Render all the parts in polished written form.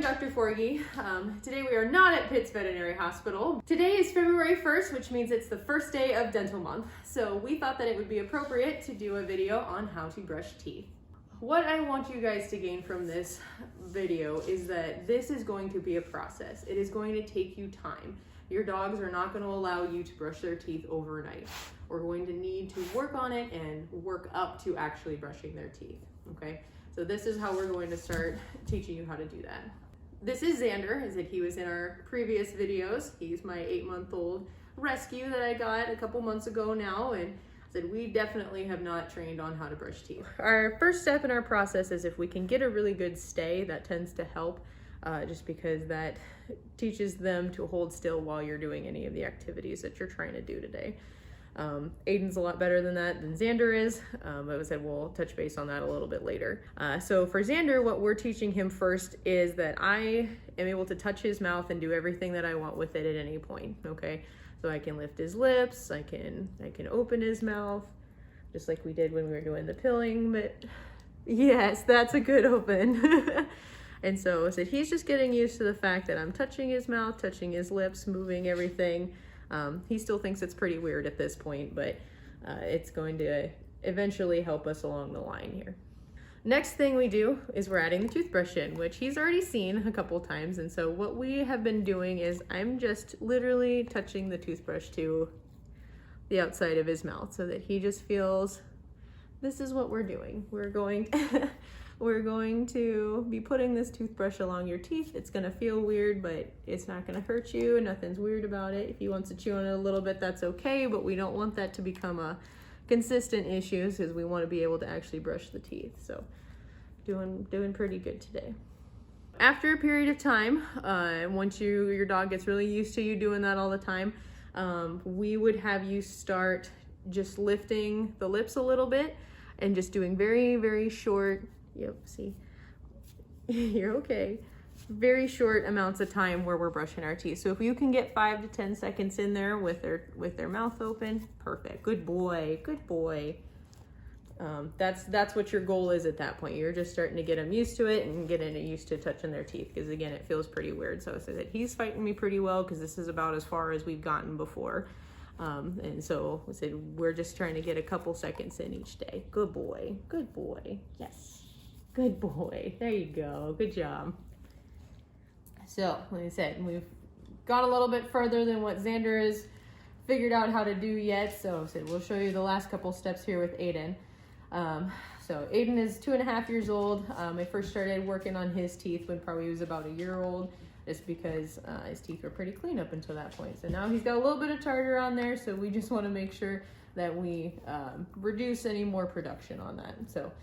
I'm Dr. Forgey. Today we are not at Pitt's Veterinary Hospital. Today is February 1st, which means it's the first day of dental month. So we thought that it would be appropriate to do a video on how to brush teeth. What I want you guys to gain from this video is that this is going to be a process. It is going to take you time. Your dogs are not going to allow you to brush their teeth overnight. We're going to need to work on it and work up to actually brushing their teeth, okay? So this is how we're going to start teaching you how to do that. This is Xander, as he was in our previous videos. He's my 8-month-old rescue that I got a couple months ago now, and said we definitely have not trained on how to brush teeth. Our first step in our process is if we can get a really good stay, that tends to help just because that teaches them to hold still while you're doing any of the activities that you're trying to do today. Aiden's a lot better than that than Xander is, but I said we'll touch base on that a little bit later. So for Xander, what we're teaching him first is that I am able to touch his mouth and do everything that I want with it at any point, okay? So I can lift his lips, I can open his mouth, just like we did when we were doing the pilling, but yes, that's a good open. And so I said he's just getting used to the fact that I'm touching his mouth, touching his lips, moving everything. He still thinks it's pretty weird at this point, but it's going to eventually help us along the line here. Next thing we do is we're adding the toothbrush in, which he's already seen a couple times. And so what we have been doing is I'm just literally touching the toothbrush to the outside of his mouth so that he just feels this is what we're doing. We're going to be putting this toothbrush along your teeth. It's gonna feel weird, but it's not gonna hurt you. Nothing's weird about it. If he wants to chew on it a little bit, that's okay, but we don't want that to become a consistent issue because we want to be able to actually brush the teeth. So doing pretty good today. After a period of time, once your dog gets really used to you doing that all the time, we would have you start just lifting the lips a little bit and just doing very, very short, yep, see, you're okay. Very short amounts of time where we're brushing our teeth. So if you can get 5 to 10 seconds in there with their mouth open, perfect. Good boy, good boy. That's what your goal is at that point. You're just starting to get them used to it and getting used to touching their teeth because again, it feels pretty weird. So I said that he's fighting me pretty well because this is about as far as we've gotten before. And so I said we're just trying to get a couple seconds in each day. Good boy, good boy. Yes, good boy. There you go. Good job. So, like I said, we've gone a little bit further than what Xander has figured out how to do yet. So I said we'll show you the last couple steps here with Aiden. So Aiden is 2.5 years old. I first started working on his teeth when probably he was about a year old, just because his teeth were pretty clean up until that point. So now he's got a little bit of tartar on there, so we just want to make sure that we reduce any more production on that. So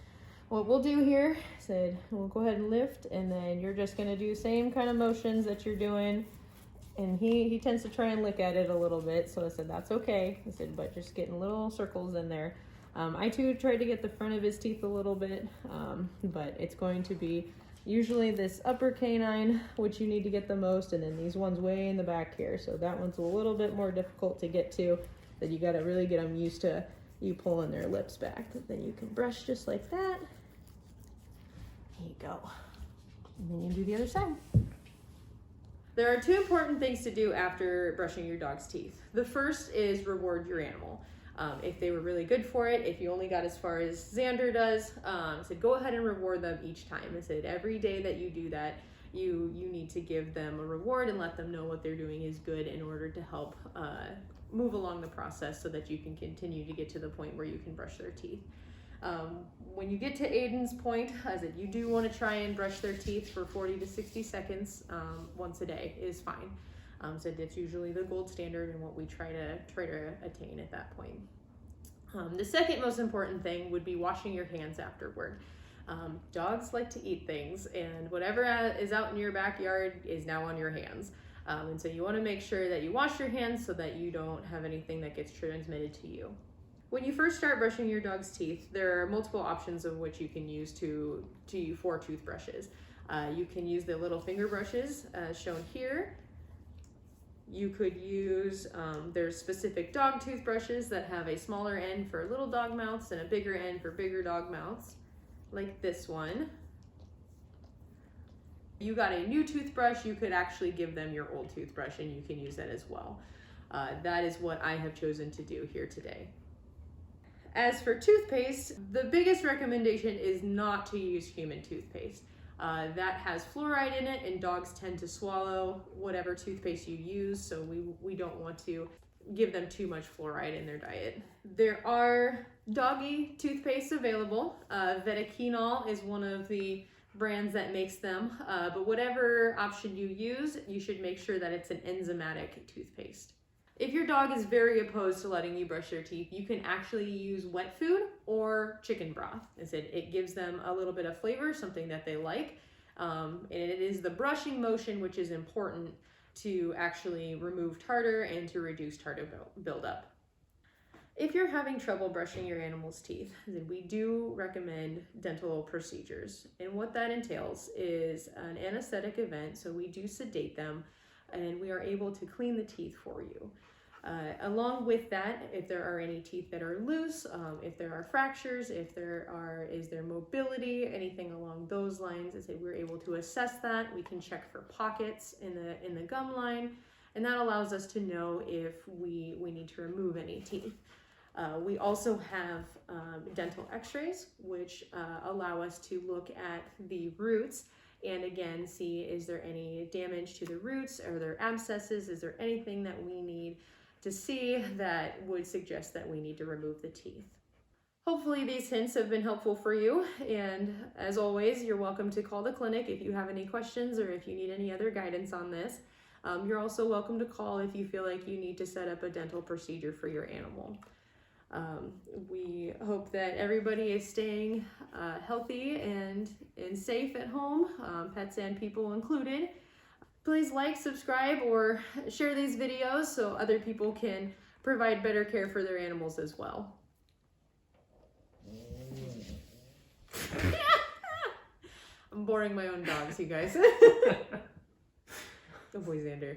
what we'll do here, we'll go ahead and lift, and then you're just going to do the same kind of motions that you're doing. And he tends to try and lick at it a little bit, so I said that's okay. I said, but just getting little circles in there. I too tried to get the front of his teeth a little bit, but it's going to be usually this upper canine, which you need to get the most, and then these ones way in the back here. So that one's a little bit more difficult to get to, that you got to really get them used to you pulling their lips back. But then you can brush just like that. There you go. And then you do the other side. There are 2 important things to do after brushing your dog's teeth. The first is reward your animal. If they were really good for it, if you only got as far as Xander does, said go ahead and reward them each time. I said every day that you do that, you need to give them a reward and let them know what they're doing is good in order to help move along the process so that you can continue to get to the point where you can brush their teeth. When you get to Aiden's point, I said you do want to try and brush their teeth for 40 to 60 seconds once a day is fine. So that's usually the gold standard and what we try to attain at that point. The second most important thing would be washing your hands afterward. Dogs like to eat things, and whatever is out in your backyard is now on your hands. And so you want to make sure that you wash your hands so that you don't have anything that gets transmitted to you. When you first start brushing your dog's teeth, there are multiple options of which you can use for toothbrushes. You can use the little finger brushes shown here. You could use, there's specific dog toothbrushes that have a smaller end for little dog mouths and a bigger end for bigger dog mouths, like this one. You got a new toothbrush, you could actually give them your old toothbrush and you can use that as well. That is what I have chosen to do here today. As for toothpaste, the biggest recommendation is not to use human toothpaste. That has fluoride in it, and dogs tend to swallow whatever toothpaste you use, so we don't want to give them too much fluoride in their diet. There are doggy toothpaste available. Veterinary is one of the brands that makes them, but whatever option you use, you should make sure that it's an enzymatic toothpaste. If your dog is very opposed to letting you brush their teeth, you can actually use wet food or chicken broth. As it gives them a little bit of flavor, something that they like. And it is the brushing motion which is important to actually remove tartar and to reduce tartar buildup. If you're having trouble brushing your animal's teeth, then we do recommend dental procedures. And what that entails is an anesthetic event, so we do sedate them, and we are able to clean the teeth for you. Along with that, if there are any teeth that are loose, if there are fractures, if is there mobility, anything along those lines, we're able to assess that. We can check for pockets in the gum line, and that allows us to know if we need to remove any teeth. We also have dental x-rays, which allow us to look at the roots and again see, is there any damage to the roots? Are there abscesses? Is there anything that we need to see that would suggest that we need to remove the teeth? Hopefully these hints have been helpful for you, and as always, you're welcome to call the clinic if you have any questions or if you need any other guidance on this. You're also welcome to call if you feel like you need to set up a dental procedure for your animal. We hope that everybody is staying healthy and safe at home, pets and people included. Please like, subscribe, or share these videos so other people can provide better care for their animals as well. I'm boring my own dogs, you guys. Good boy, Xander.